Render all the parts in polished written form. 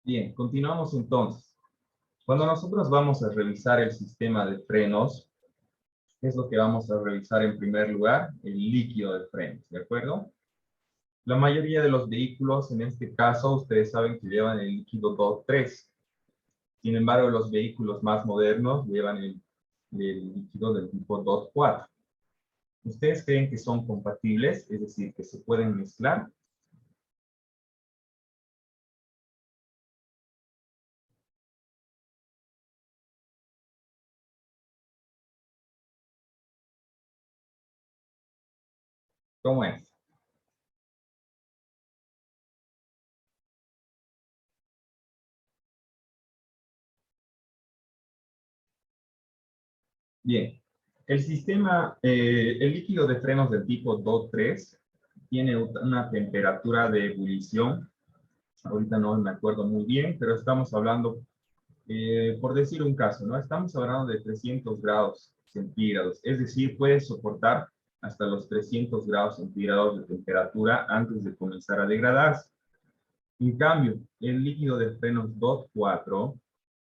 Bien, continuamos entonces. Cuando nosotros vamos a revisar el sistema de frenos, ¿qué es lo que vamos a revisar en primer lugar? El líquido de frenos, ¿de acuerdo? La mayoría de los vehículos, en este caso, ustedes saben que llevan el líquido DOT3. Sin embargo, los vehículos más modernos llevan el líquido del tipo DOT4. ¿Ustedes creen que son compatibles? Es decir, que se pueden mezclar. ¿Cómo es? Bien. El líquido de frenos del tipo DOT3 tiene una temperatura de ebullición. Ahorita no me acuerdo muy bien, pero estamos hablando, por decir un caso, ¿no? Estamos hablando de 300 grados centígrados. Es decir, puede soportar hasta los 300 grados centígrados de temperatura antes de comenzar a degradarse. En cambio, el líquido de frenos DOT4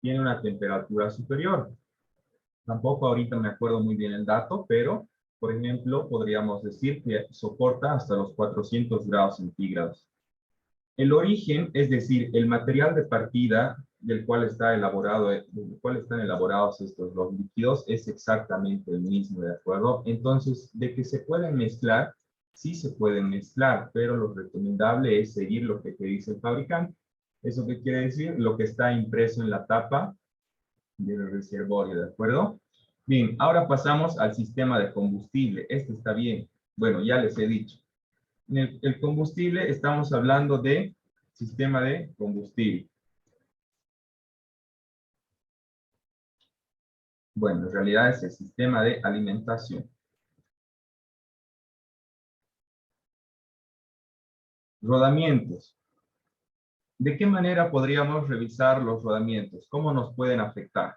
tiene una temperatura superior. Tampoco ahorita me acuerdo muy bien el dato, pero, por ejemplo, podríamos decir que soporta hasta los 400 grados centígrados. El origen, es decir, el material de partida del cual están elaborados estos dos líquidos, es exactamente el mismo, ¿de acuerdo? Entonces, de que se pueden mezclar, sí se pueden mezclar, pero lo recomendable es seguir lo que te dice el fabricante. ¿Eso qué quiere decir? Lo que está impreso en la tapa del reservorio, ¿de acuerdo? Bien, ahora pasamos al sistema de combustible. Este está bien. Bueno, ya les he dicho. En el combustible estamos hablando de sistema de combustible. Bueno, en realidad es el sistema de alimentación. Rodamientos. ¿De qué manera podríamos revisar los rodamientos? ¿Cómo nos pueden afectar?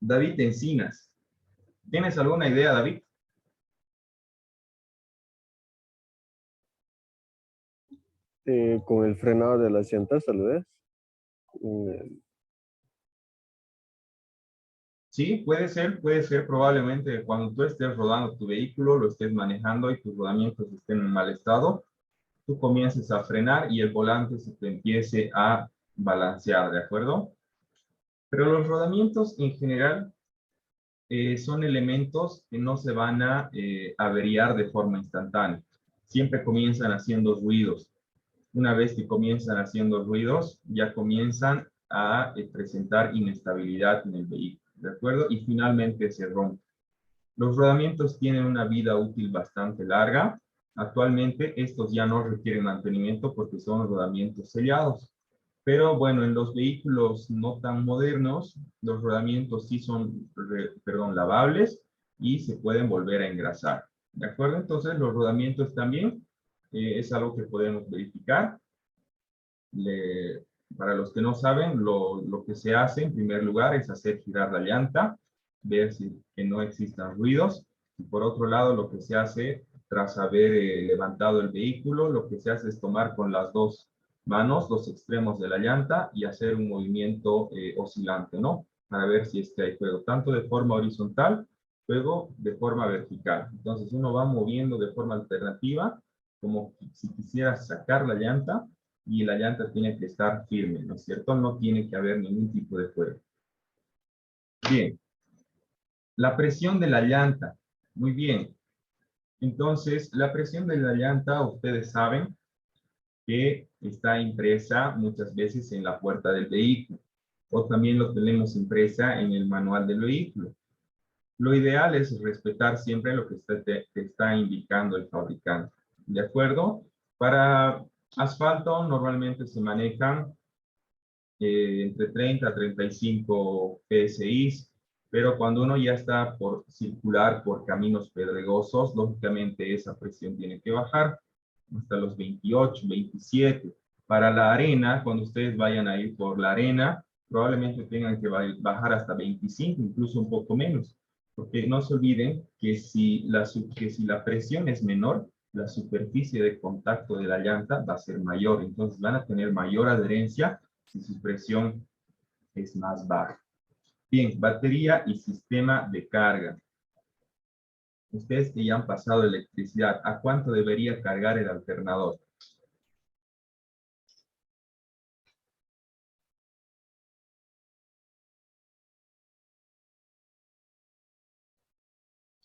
David Encinas. ¿Tienes alguna idea, David? Con el frenado de las llantas, tal vez. Mm, Sí, puede ser probablemente cuando tú estés rodando tu vehículo, lo estés manejando y tus rodamientos estén en mal estado, tú comiences a frenar y el volante se te empiece a balancear, ¿de acuerdo? Pero los rodamientos en general son elementos que no se van a averiar de forma instantánea. Siempre comienzan haciendo ruidos. Una vez que comienzan haciendo ruidos, ya comienzan a presentar inestabilidad en el vehículo, ¿de acuerdo? Y finalmente se rompe. Los rodamientos tienen una vida útil bastante larga. Actualmente estos ya no requieren mantenimiento porque son rodamientos sellados. Pero bueno, en los vehículos no tan modernos, los rodamientos sí son, lavables y se pueden volver a engrasar. ¿De acuerdo? Entonces los rodamientos también es algo que podemos verificar. Para los que no saben, lo que se hace en primer lugar es hacer girar la llanta, ver que no existan ruidos. Y por otro lado, lo que se hace tras haber levantado el vehículo, lo que se hace es tomar con las dos manos los extremos de la llanta y hacer un movimiento oscilante, ¿no? Para ver si es que hay fuego, tanto de forma horizontal, luego de forma vertical. Entonces uno va moviendo de forma alternativa, como si quisiera sacar la llanta, y la llanta tiene que estar firme, ¿no es cierto? No tiene que haber ningún tipo de fuego. Bien, la presión de la llanta. Muy bien. Entonces, la presión de la llanta, ustedes saben que está impresa muchas veces en la puerta del vehículo, o también lo tenemos impresa en el manual del vehículo. Lo ideal es respetar siempre lo que te está indicando el fabricante. ¿De acuerdo? Para asfalto normalmente se manejan entre 30 a 35 PSI, pero cuando uno ya está por circular por caminos pedregosos, lógicamente esa presión tiene que bajar hasta los 28, 27. Para la arena, cuando ustedes vayan a ir por la arena, probablemente tengan que bajar hasta 25, incluso un poco menos. Porque no se olviden que si la presión es menor, la superficie de contacto de la llanta va a ser mayor. Entonces van a tener mayor adherencia si su presión es más baja. Bien, batería y sistema de carga. Ustedes que ya han pasado electricidad, ¿a cuánto debería cargar el alternador?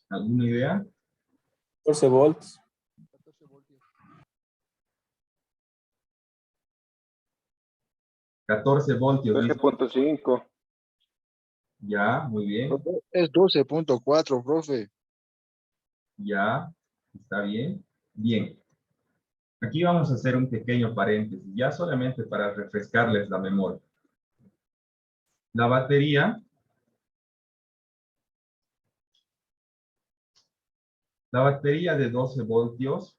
¿Alguna idea? 14 volts. 14 voltios, dice. 12.5. Ya, muy bien. Es 12.4, profe. Ya, está bien. Bien. Aquí vamos a hacer un pequeño paréntesis, ya solamente para refrescarles la memoria. La batería de 12 voltios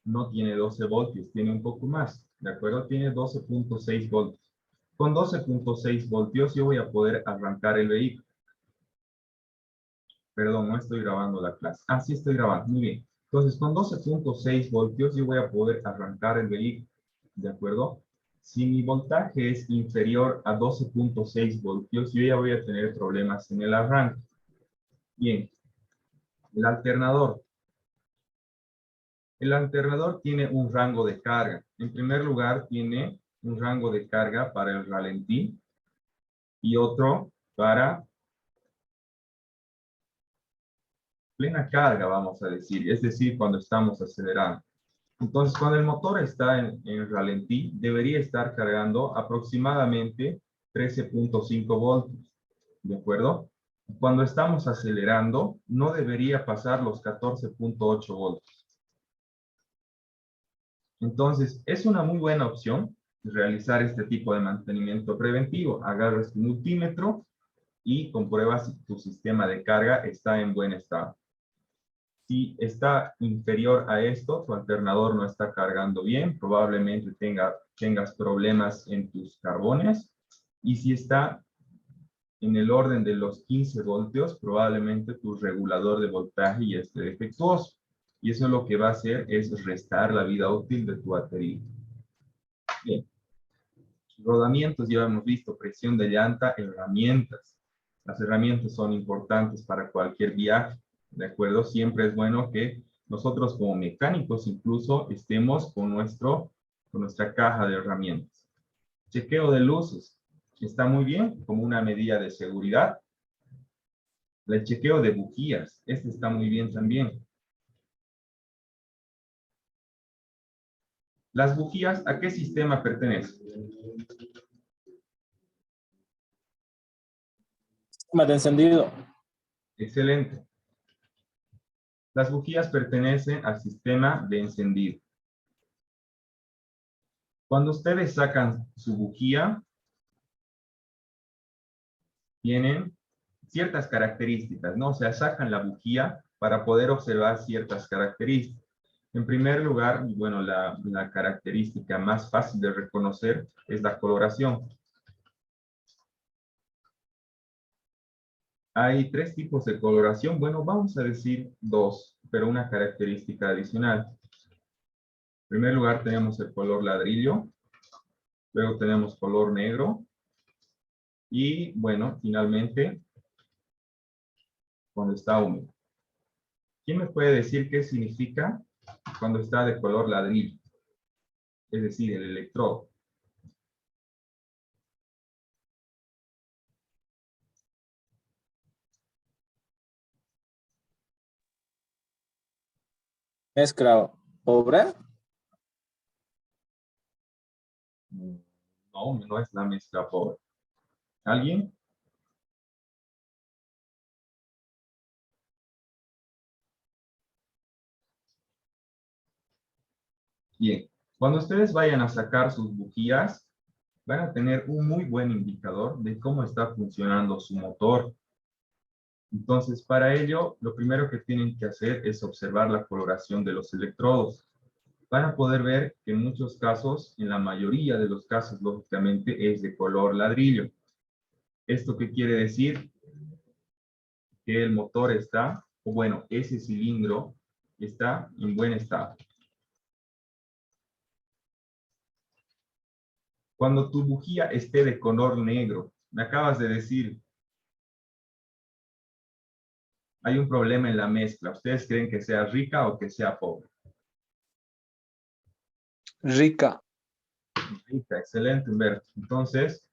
no tiene 12 voltios, tiene un poco más, ¿de acuerdo? Tiene 12.6 voltios. Con 12.6 voltios yo voy a poder arrancar el vehículo. Perdón, no estoy grabando la clase. Ah, sí estoy grabando, muy bien. Entonces, con 12.6 voltios yo voy a poder arrancar el vehículo, ¿de acuerdo? Si mi voltaje es inferior a 12.6 voltios, yo ya voy a tener problemas en el arranque. Bien, el alternador. El alternador tiene un rango de carga. En primer lugar, tiene un rango de carga para el ralentí y otro para plena carga, vamos a decir. Es decir, cuando estamos acelerando. Entonces, cuando el motor está en ralentí, debería estar cargando aproximadamente 13.5 voltios. ¿De acuerdo? Cuando estamos acelerando, no debería pasar los 14.8 voltios. Entonces, es una muy buena opción realizar este tipo de mantenimiento preventivo. Agarras tu multímetro y compruebas si tu sistema de carga está en buen estado. Si está inferior a esto, tu alternador no está cargando bien, probablemente tengas problemas en tus carbones. Y si está en el orden de los 15 voltios, probablemente tu regulador de voltaje ya esté defectuoso. Y eso lo que va a hacer es restar la vida útil de tu batería. Bien. Rodamientos, ya hemos visto, presión de llanta, herramientas. Las herramientas son importantes para cualquier viaje, ¿de acuerdo? Siempre es bueno que nosotros como mecánicos incluso estemos con nuestra caja de herramientas. Chequeo de luces. Está muy bien como una medida de seguridad. El chequeo de bujías. Este está muy bien también. Las bujías, ¿a qué sistema pertenecen? Sistema de encendido. Excelente. Las bujías pertenecen al sistema de encendido. Cuando ustedes sacan su bujía, tienen ciertas características, ¿no? O sea, sacan la bujía para poder observar ciertas características. En primer lugar, bueno, la característica más fácil de reconocer es la coloración. Hay 3 tipos de coloración. Bueno, vamos a decir 2, pero una característica adicional. En primer lugar tenemos el color ladrillo, luego tenemos color negro y, bueno, finalmente, cuando está húmedo. ¿Quién me puede decir qué significa cuando está de color ladrillo? Es decir, el electrodo. Mezcla obra. No, no es la mezcla pobre. ¿Alguien? Bien. Cuando ustedes vayan a sacar sus bujías, van a tener un muy buen indicador de cómo está funcionando su motor. Entonces, para ello, lo primero que tienen que hacer es observar la coloración de los electrodos. Van a poder ver que en muchos casos, en la mayoría de los casos, lógicamente, es de color ladrillo. ¿Esto qué quiere decir? Que el motor está, o bueno, ese cilindro está en buen estado. Cuando tu bujía esté de color negro, me acabas de decir, hay un problema en la mezcla. ¿Ustedes creen que sea rica o que sea pobre? Rica. Rica, excelente, Humberto. Entonces,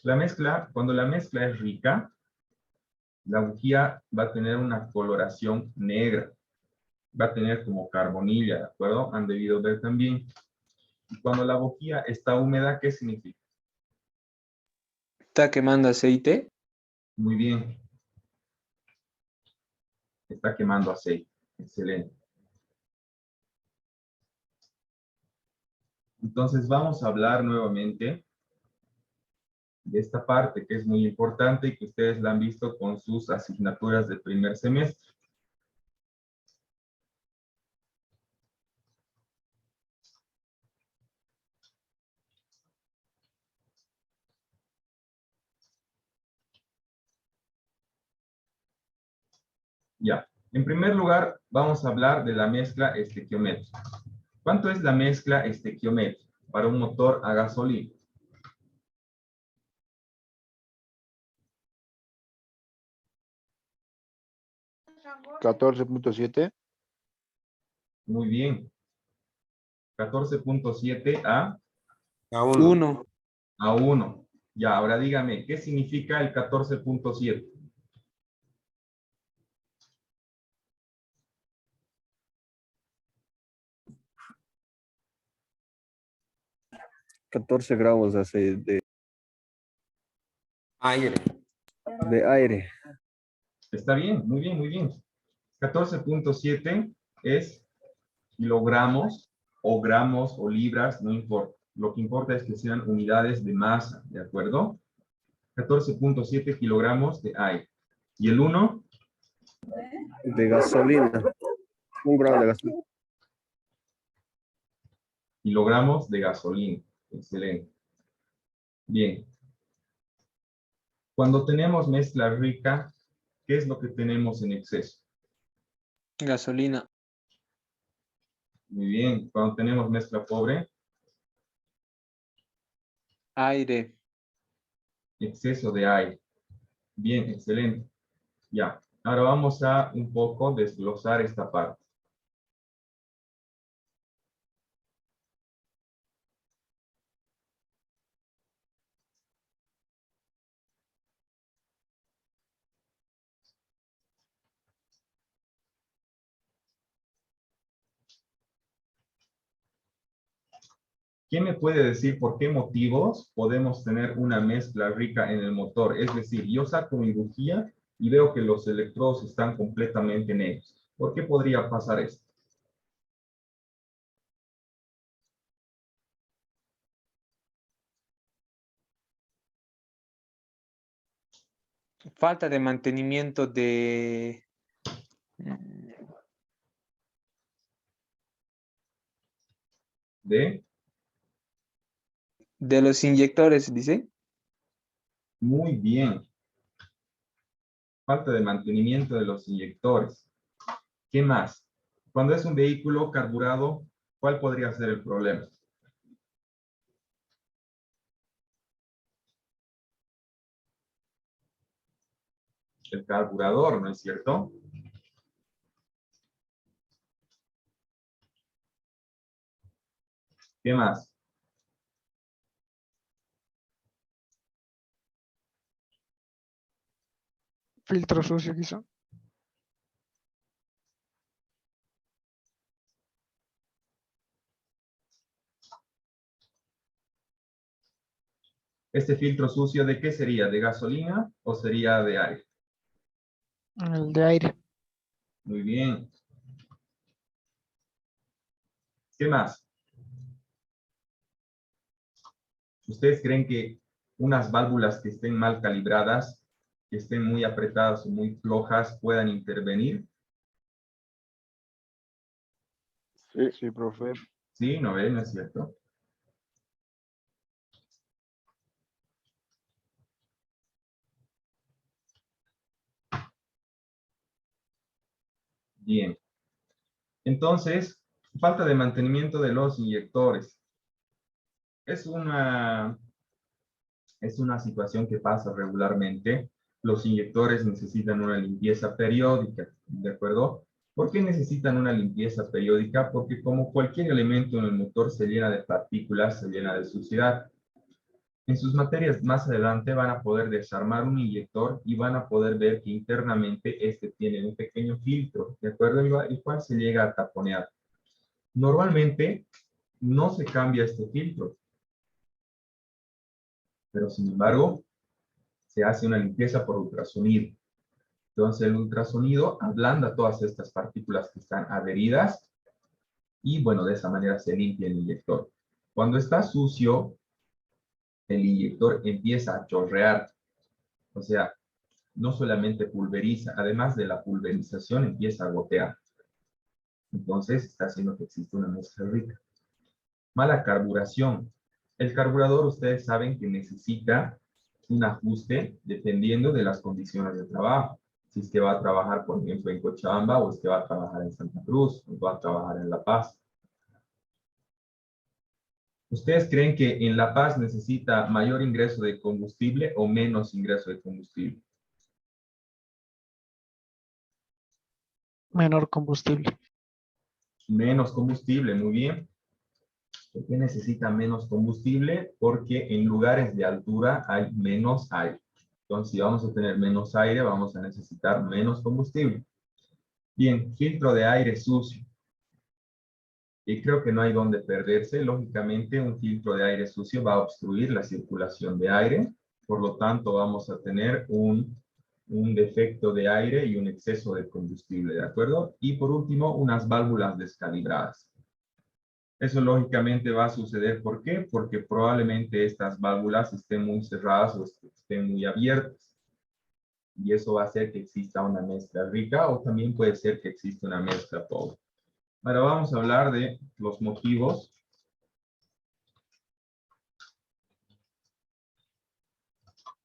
la mezcla, cuando la mezcla es rica, la bujía va a tener una coloración negra. Va a tener como carbonilla, ¿de acuerdo? Han debido ver también. Y cuando la bujía está húmeda, ¿qué significa? Está quemando aceite. Muy bien. Está quemando aceite. Excelente. Entonces vamos a hablar nuevamente de esta parte que es muy importante y que ustedes la han visto con sus asignaturas del primer semestre. Ya. En primer lugar, vamos a hablar de la mezcla estequiométrica. ¿Cuánto es la mezcla estequiométrica para un motor a gasolina? ¿14.7? Muy bien. 14.7 A uno. 1. a 1. Ya, ahora dígame, ¿qué significa el 14.7? $14 gramos Aire. de aire. Está bien, muy bien, muy bien. 14.7 es kilogramos o gramos o libras, no importa. Lo que importa es que sean unidades de masa, ¿de acuerdo? 14.7 kilogramos de aire. ¿Y el 1? De gasolina. 1 gramo de gasolina. Kilogramos de gasolina. Excelente. Bien. Cuando tenemos mezcla rica, ¿qué es lo que tenemos en exceso? Gasolina. Muy bien. Cuando tenemos mezcla pobre, Aire. exceso de aire. Bien, excelente. Ya. Ahora vamos a un poco desglosar esta parte. ¿Quién me puede decir por qué motivos podemos tener una mezcla rica en el motor? Es decir, yo saco mi bujía y veo que los electrodos están completamente negros. ¿Por qué podría pasar esto? Falta de mantenimiento De de los inyectores, dice. muy bien. Falta de mantenimiento de los inyectores. ¿Qué más? Cuando es un vehículo carburado, ¿cuál podría ser el problema? El carburador, ¿no es cierto? ¿Qué más? Filtro sucio quizá. ¿Este filtro sucio de qué sería? ¿De gasolina o sería de aire? El de aire. Muy bien. ¿Qué más? ¿Ustedes creen que unas válvulas que estén mal calibradas, que estén muy apretadas o muy flojas, puedan intervenir? Sí, profe. Sí, ¿no ven? ¿No es cierto? Bien. Entonces, falta de mantenimiento de los inyectores. Es una situación que pasa regularmente. Los inyectores necesitan una limpieza periódica, ¿de acuerdo? ¿Por qué necesitan una limpieza periódica? Porque como cualquier elemento en el motor se llena de partículas, se llena de suciedad. En sus materias más adelante van a poder desarmar un inyector y van a poder ver que internamente este tiene un pequeño filtro, ¿de acuerdo? El cual se llega a taponear. Normalmente no se cambia este filtro, pero sin embargo se hace una limpieza por ultrasonido. Entonces el ultrasonido ablanda todas estas partículas que están adheridas y bueno, de esa manera se limpia el inyector. Cuando está sucio, el inyector empieza a chorrear. O sea, no solamente pulveriza, además de la pulverización empieza a gotear. Entonces está haciendo que exista una mezcla rica. Mala carburación. El carburador, ustedes saben que necesita un ajuste dependiendo de las condiciones de trabajo. Si es que va a trabajar, por ejemplo, en Cochabamba, o es que va a trabajar en Santa Cruz, o va a trabajar en La Paz. ¿Ustedes creen que en La Paz necesita mayor ingreso de combustible o menos ingreso de combustible? Menor combustible. Menos combustible, muy bien. ¿Por qué necesita menos combustible? Porque en lugares de altura hay menos aire. Entonces, si vamos a tener menos aire, vamos a necesitar menos combustible. Bien, filtro de aire sucio. Y creo que no hay donde perderse. Lógicamente, un filtro de aire sucio va a obstruir la circulación de aire. Por lo tanto, vamos a tener un defecto de aire y un exceso de combustible, ¿de acuerdo? Y por último, unas válvulas descalibradas. Eso lógicamente va a suceder. ¿Por qué? Porque probablemente estas válvulas estén muy cerradas o estén muy abiertas. Y eso va a hacer que exista una mezcla rica o también puede ser que exista una mezcla pobre. Ahora vamos a hablar de los motivos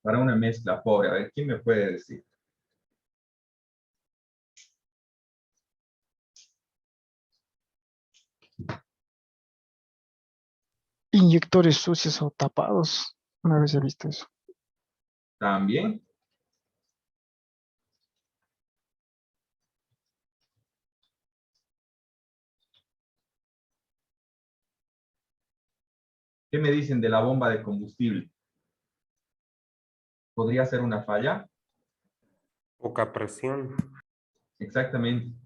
para una mezcla pobre. A ver, ¿quién me puede decir? Inyectores sucios o tapados. Una vez he visto eso. También. ¿Qué me dicen de la bomba de combustible? ¿Podría ser una falla? Poca presión. Exactamente.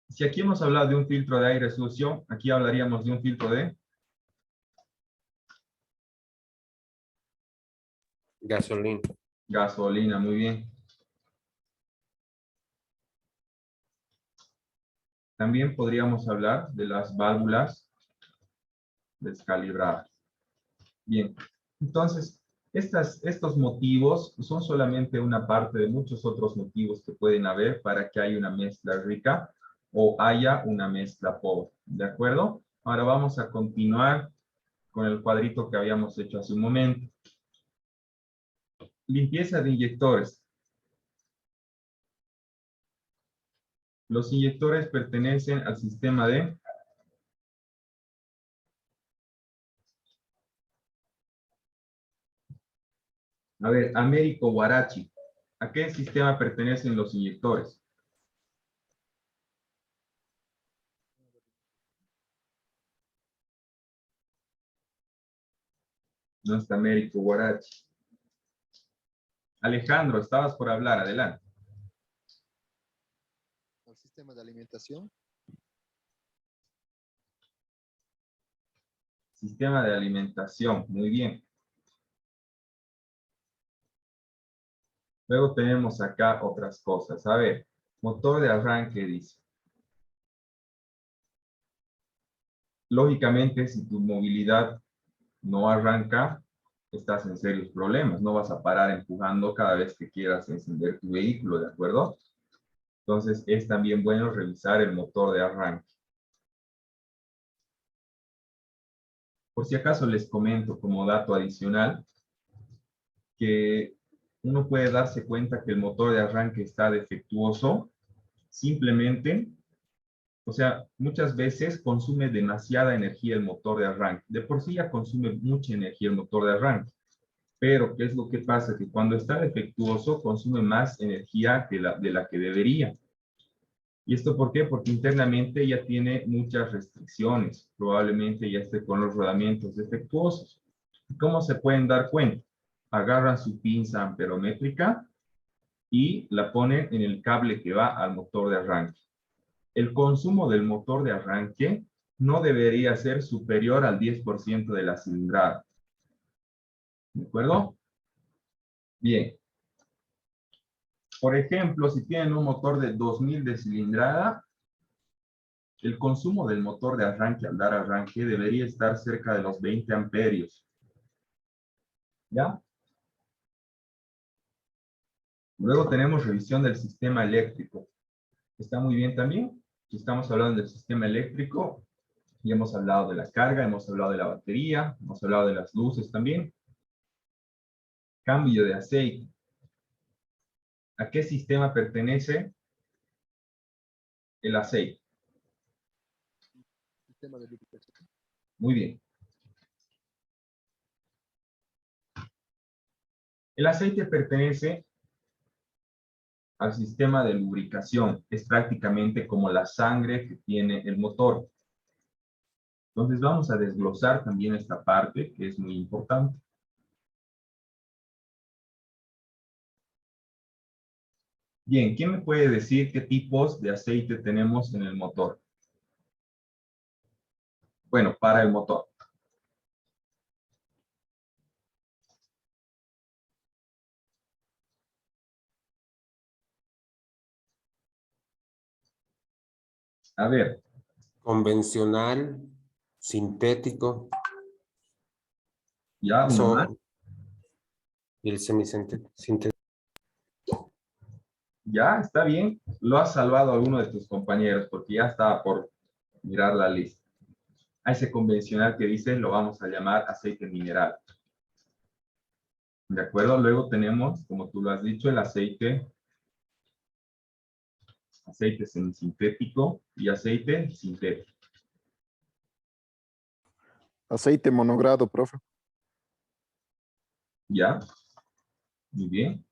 Si aquí hemos hablado de un filtro de aire sucio, aquí hablaríamos de un filtro de Gasolina. gasolina. Muy bien. También podríamos hablar de las válvulas descalibradas. Bien, entonces, estos motivos son solamente una parte de muchos otros motivos que pueden haber para que haya una mezcla rica o haya una mezcla pobre, ¿de acuerdo? Ahora vamos a continuar con el cuadrito que habíamos hecho hace un momento. Limpieza de inyectores. Los inyectores pertenecen al sistema de Américo Huarachi. ¿A qué sistema pertenecen los inyectores? No está Américo Huarachi. Alejandro, estabas por hablar, adelante. Al sistema de alimentación. Sistema de alimentación, muy bien. Luego tenemos acá otras cosas. A ver, motor de arranque dice. Lógicamente, si tu movilidad no arranca, estás en serios problemas. No vas a parar empujando cada vez que quieras encender tu vehículo, ¿de acuerdo? Entonces, es también bueno revisar el motor de arranque. Por si acaso les comento como dato adicional, que uno puede darse cuenta que el motor de arranque está defectuoso simplemente, o sea, muchas veces consume demasiada energía el motor de arranque. De por sí ya consume mucha energía el motor de arranque. Pero, ¿qué es lo que pasa? Que cuando está defectuoso consume más energía de la que debería. ¿Y esto por qué? Porque internamente ya tiene muchas restricciones. Probablemente ya esté con los rodamientos defectuosos. ¿Cómo se pueden dar cuenta? Agarran su pinza amperométrica y la ponen en el cable que va al motor de arranque. El consumo del motor de arranque no debería ser superior al 10% de la cilindrada. ¿De acuerdo? Bien. Por ejemplo, si tienen un motor de 2000 de cilindrada, el consumo del motor de arranque al dar arranque debería estar cerca de los 20 amperios. ¿Ya? Luego tenemos revisión del sistema eléctrico. Está muy bien también. Si estamos hablando del sistema eléctrico, ya hemos hablado de la carga, hemos hablado de la batería, hemos hablado de las luces también. Cambio de aceite. ¿A qué sistema pertenece el aceite? Sistema de lubricación. Muy bien. El aceite pertenece al sistema de lubricación. Es prácticamente como la sangre que tiene el motor. Entonces vamos a desglosar también esta parte que es muy importante. Bien, ¿quién me puede decir qué tipos de aceite tenemos en el motor? Bueno, para el motor. A ver, Convencional, sintético, ya uno más. y el semisintético. Ya, está bien. Lo has salvado a alguno de tus compañeros porque ya estaba por mirar la lista. A ese convencional que dice lo vamos a llamar aceite mineral. ¿De acuerdo? Luego tenemos, como tú lo has dicho, el aceite semisintético y aceite sintético. Aceite monogrado, profe. ¿Ya? Muy bien.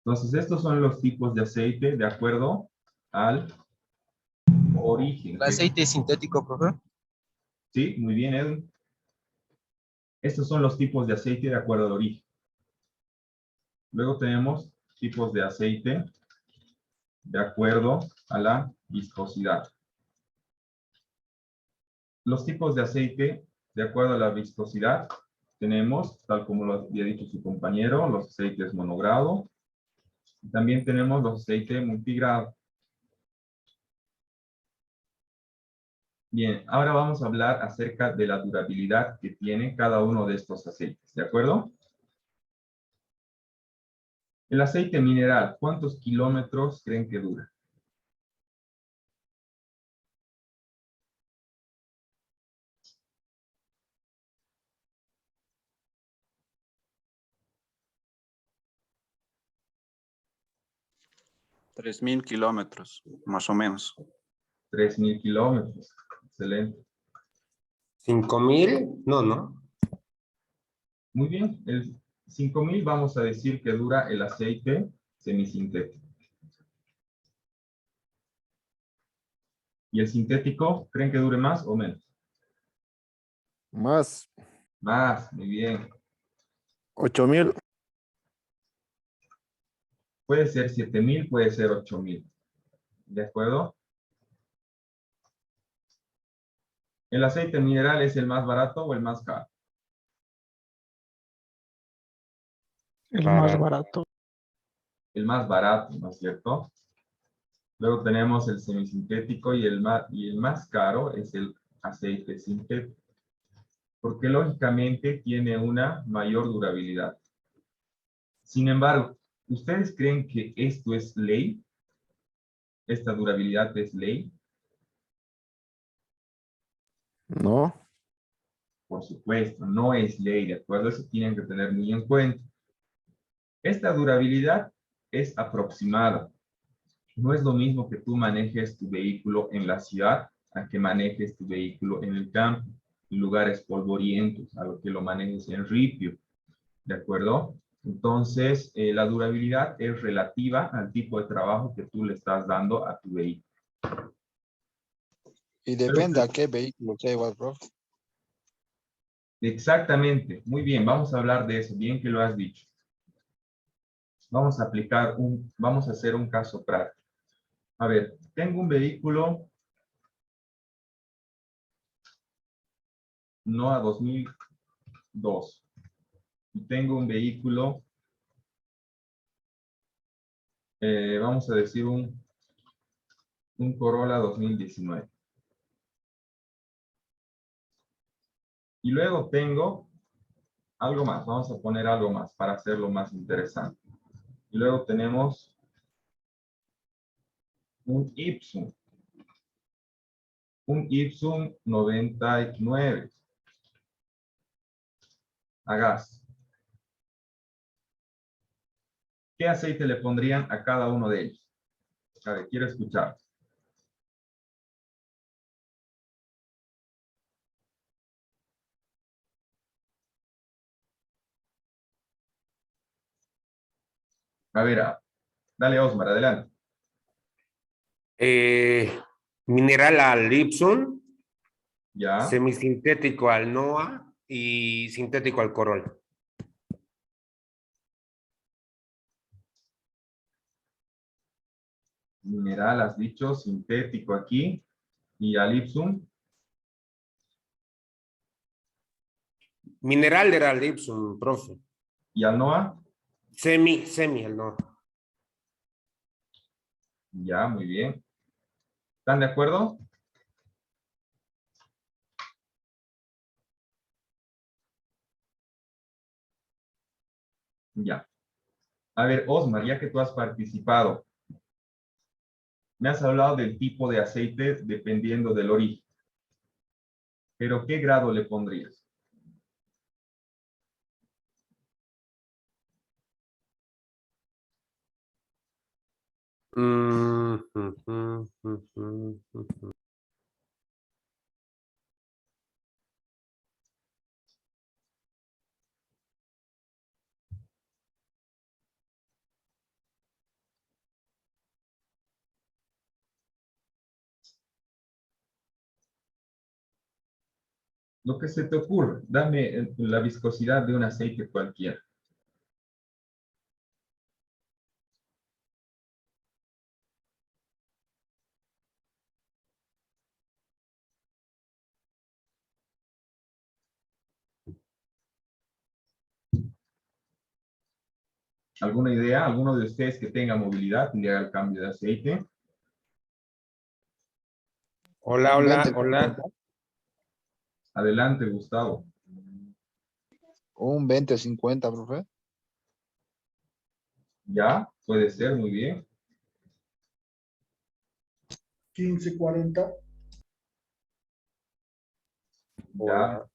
Entonces, estos son los tipos de aceite de acuerdo al origen. El aceite sintético, profe. Sí, muy bien, Edwin. Estos son los tipos de aceite de acuerdo al origen. Luego tenemos tipos de aceite de acuerdo a la viscosidad. Los tipos de aceite de acuerdo a la viscosidad tenemos, tal como lo había dicho su compañero, los aceites monogrado. También tenemos los aceites multigrado. Bien, ahora vamos a hablar acerca de la durabilidad que tiene cada uno de estos aceites, ¿de acuerdo? El aceite mineral, ¿cuántos kilómetros creen que dura? Tres 3.000 kilómetros, más o menos. 3000 kilómetros. Excelente. 5,000, no. Muy bien. El 5000 vamos a decir que dura el aceite semisintético. ¿Y el sintético, creen que dure más o menos? Más Más, muy bien. 8.000. Puede ser 7000, puede ser 8000. ¿De acuerdo? ¿El aceite mineral es el más barato o el más caro? El más Barato. barato. El más barato, ¿no es cierto? Luego tenemos el semisintético y el más caro es el aceite sintético. Porque lógicamente tiene una mayor durabilidad. Sin embargo, ¿ustedes creen que esto es ley? ¿Esta durabilidad es ley? No. Por supuesto, no es ley, ¿de acuerdo? Eso tienen que tener muy en cuenta. Esta durabilidad es aproximada. No es lo mismo que tú manejes tu vehículo en la ciudad a que manejes tu vehículo en el campo, en lugares polvorientos, a lo que lo manejes en ripio, ¿de acuerdo? Entonces, la durabilidad es relativa al tipo de trabajo que tú le estás dando a tu vehículo. Y depende a qué vehículo sea igual, profe. Exactamente, muy bien, vamos a hablar de eso, bien que lo has dicho. Vamos a hacer un caso práctico. A ver, tengo un vehículo NOA 2002 y tengo un vehículo, vamos a decir un Corolla 2019. Y luego tengo algo más, vamos a poner algo más para hacerlo más interesante. Y luego tenemos un Ipsum 99 a gas. ¿Qué aceite le pondrían a cada uno de ellos? A ver, quiero escuchar. A ver, dale Osmar, adelante. Mineral al Ipsum, Ya, semisintético al NOA y sintético al Corolla. mineral has dicho, sintético aquí. Y al Ipsum, Mineral era al Ipsum, profe. y al NOA. Semi al NOA. Ya, muy bien. ¿Están de acuerdo? Ya. A ver, Osmar, ya que tú has participado, me has hablado del tipo de aceite dependiendo del origen. Pero, ¿qué grado le pondrías? Lo que se te ocurre. Dame la viscosidad de un aceite cualquiera. ¿Alguna idea? ¿Alguno de ustedes que tenga movilidad y le haga el cambio de aceite? Hola, Un hola, 20, hola. Adelante, Gustavo. Un 20-50, profe. Ya, puede ser, muy bien. 15-40. Ya, Hola.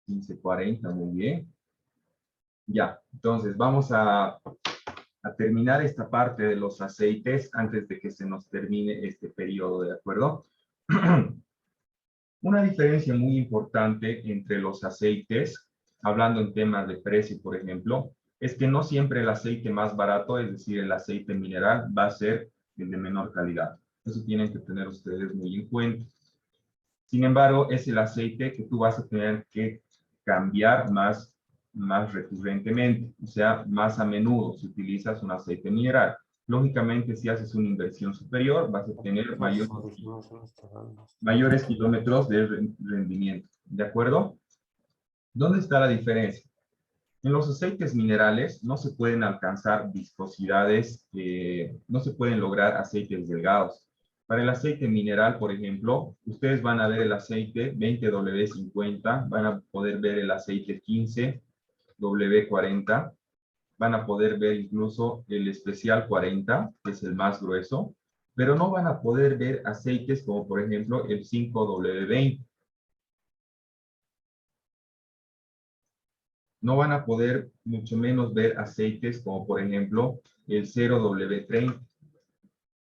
1540, muy bien. Ya, entonces vamos a terminar esta parte de los aceites antes de que se nos termine este periodo, ¿de acuerdo? Una diferencia muy importante entre los aceites, hablando en temas de precio, por ejemplo, es que no siempre el aceite más barato, es decir, el aceite mineral, va a ser el de menor calidad. Eso tienen que tener ustedes muy en cuenta. Sin embargo, es el aceite que tú vas a tener que cambiar más recurrentemente, o sea, más a menudo si utilizas un aceite mineral. Lógicamente, si haces una inversión superior, vas a tener mayores kilómetros de rendimiento. ¿De acuerdo? ¿Dónde está la diferencia? En los aceites minerales no se pueden alcanzar viscosidades, no se pueden lograr aceites delgados. Para el aceite mineral, por ejemplo, ustedes van a ver el aceite 20W50, van a poder ver el aceite 15W40, van a poder ver incluso el especial 40, que es el más grueso, pero no van a poder ver aceites como por ejemplo el 5W20. No van a poder mucho menos ver aceites como por ejemplo el 0W30.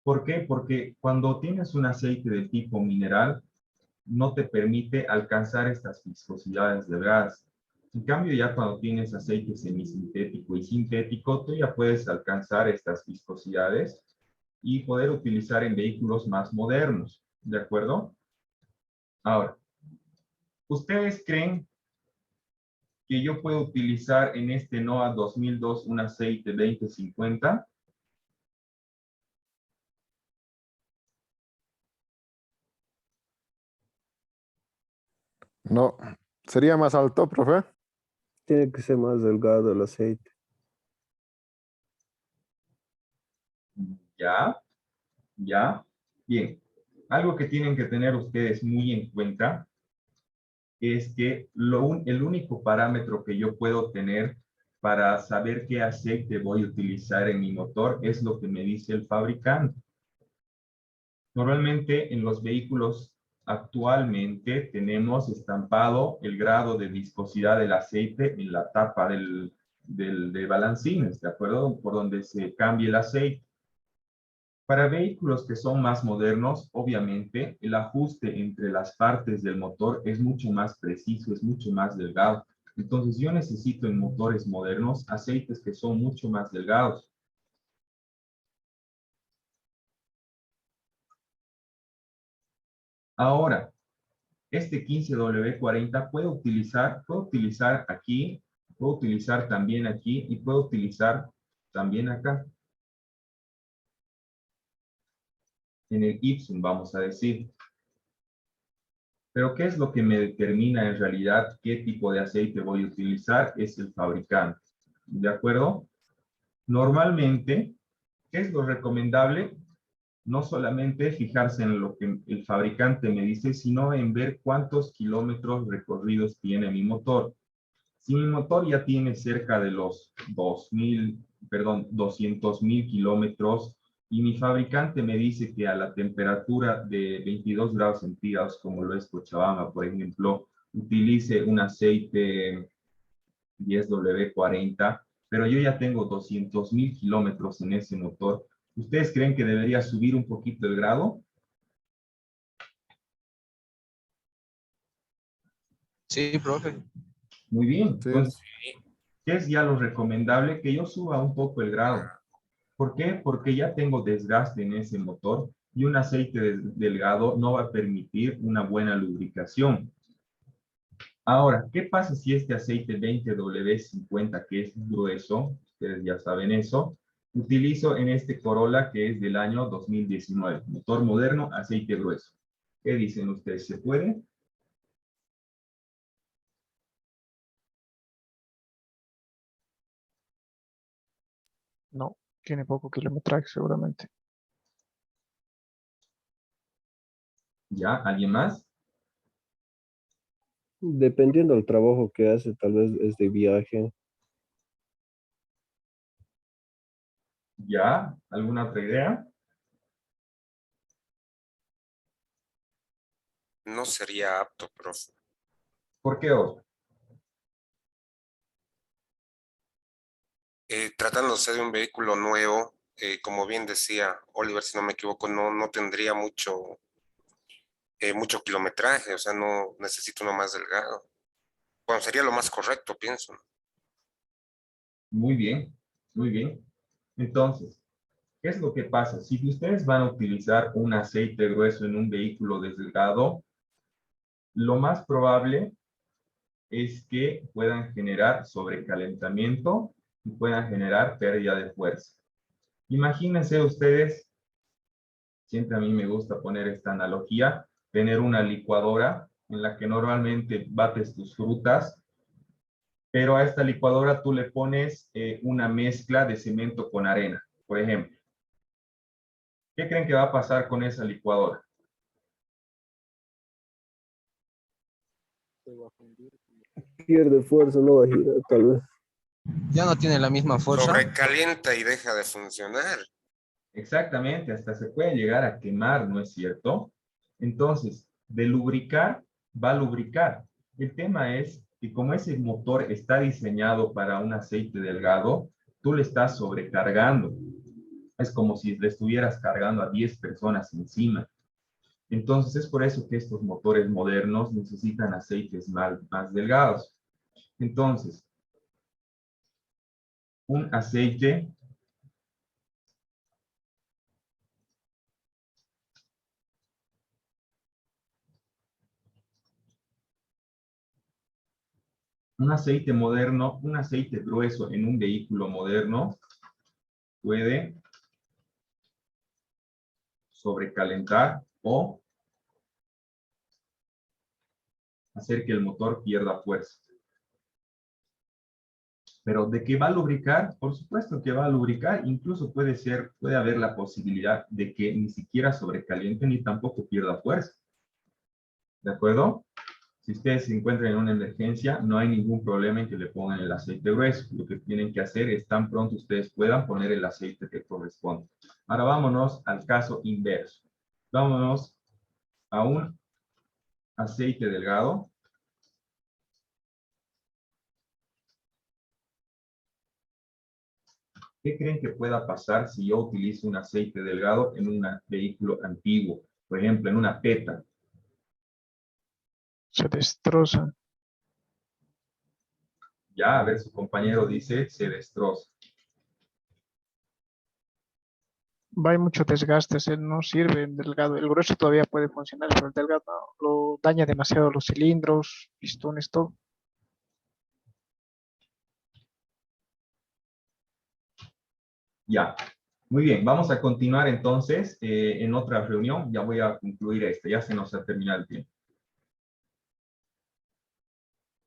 ¿Por qué? Porque cuando tienes un aceite de tipo mineral, no te permite alcanzar estas viscosidades delgadas. En cambio, ya cuando tienes aceite semisintético y sintético, tú ya puedes alcanzar estas viscosidades y poder utilizar en vehículos más modernos. ¿De acuerdo? Ahora, ¿ustedes creen que yo puedo utilizar en este NOA 2002 un aceite 2050? No. ¿Sería más alto, profe? Tiene que ser más delgado el aceite. Ya, ya. Bien. Algo que tienen que tener ustedes muy en cuenta es que el único parámetro que yo puedo tener para saber qué aceite voy a utilizar en mi motor es lo que me dice el fabricante. Normalmente en los vehículos actualmente tenemos estampado el grado de viscosidad del aceite en la tapa de balancines, ¿de acuerdo? Por donde se cambia el aceite. Para vehículos que son más modernos, obviamente, el ajuste entre las partes del motor es mucho más preciso, es mucho más delgado. Entonces, yo necesito en motores modernos aceites que son mucho más delgados. Ahora, este 15W40 puedo utilizar aquí, puedo utilizar también aquí y puedo utilizar también acá. En el Ipsum, vamos a decir. Pero ¿qué es lo que me determina en realidad qué tipo de aceite voy a utilizar? Es el fabricante. ¿De acuerdo? Normalmente, ¿qué es lo recomendable? No solamente fijarse en lo que el fabricante me dice, sino en ver cuántos kilómetros recorridos tiene mi motor. Si mi motor ya tiene cerca de los 200,000 kilómetros y mi fabricante me dice que a la temperatura de 22 grados centígrados, como lo es Cochabamba, por ejemplo, utilice un aceite 10W40, pero yo ya tengo 200,000 kilómetros en ese motor, ¿ustedes creen que debería subir un poquito el grado? Sí, profe. Muy bien. Sí. Entonces, ¿qué es ya lo recomendable? Que yo suba un poco el grado. ¿Por qué? Porque ya tengo desgaste en ese motor y un aceite delgado no va a permitir una buena lubricación. Ahora, ¿qué pasa si este aceite 20W50, que es grueso, ustedes ya saben eso, utilizo en este Corolla que es del año 2019, motor moderno, aceite grueso? ¿Qué dicen ustedes? ¿Se puede? No, tiene poco kilometraje seguramente. ¿Ya? ¿Alguien más? Dependiendo del trabajo que hace, tal vez es de viaje. ¿Ya? ¿Alguna otra idea? No sería apto, profe. ¿Por qué otro? Tratándose de un vehículo nuevo, como bien decía Oliver, si no me equivoco, no tendría mucho kilometraje, o sea, no necesito uno más delgado. Bueno, sería lo más correcto, pienso. Muy bien, muy bien. Entonces, ¿qué es lo que pasa? Si ustedes van a utilizar un aceite grueso en un vehículo delgado, lo más probable es que puedan generar sobrecalentamiento y puedan generar pérdida de fuerza. Imagínense ustedes, siempre a mí me gusta poner esta analogía, tener una licuadora en la que normalmente bates tus frutas, pero a esta licuadora tú le pones una mezcla de cemento con arena, por ejemplo. ¿Qué creen que va a pasar con esa licuadora? Pierde fuerza, no va a girar, tal vez. Ya no tiene la misma fuerza. Sobrecalienta y deja de funcionar. Exactamente, hasta se puede llegar a quemar, ¿no es cierto? Entonces, de lubricar, va a lubricar. El tema es que como ese motor está diseñado para un aceite delgado, tú le estás sobrecargando. Es como si le estuvieras cargando a 10 personas encima. Entonces es por eso que estos motores modernos necesitan aceites más delgados. Entonces, un aceite moderno, un aceite grueso en un vehículo moderno puede sobrecalentar o hacer que el motor pierda fuerza. Pero ¿de qué va a lubricar? Por supuesto que va a lubricar, incluso puede haber la posibilidad de que ni siquiera sobrecaliente ni tampoco pierda fuerza. ¿De acuerdo? Si ustedes se encuentran en una emergencia, no hay ningún problema en que le pongan el aceite grueso. Lo que tienen que hacer es tan pronto ustedes puedan poner el aceite que corresponde. Ahora vámonos al caso inverso. Vámonos a un aceite delgado. ¿Qué creen que pueda pasar si yo utilizo un aceite delgado en un vehículo antiguo? Por ejemplo, en una Peta. Se destrozan. Ya, a ver, su compañero dice, se destroza. Va, hay mucho desgaste, no sirve el delgado. El grueso todavía puede funcionar, pero el delgado no, lo daña demasiado los cilindros, pistones, todo. Ya, muy bien. Vamos a continuar entonces en otra reunión. Ya voy a concluir esto. Ya se nos ha terminado el tiempo.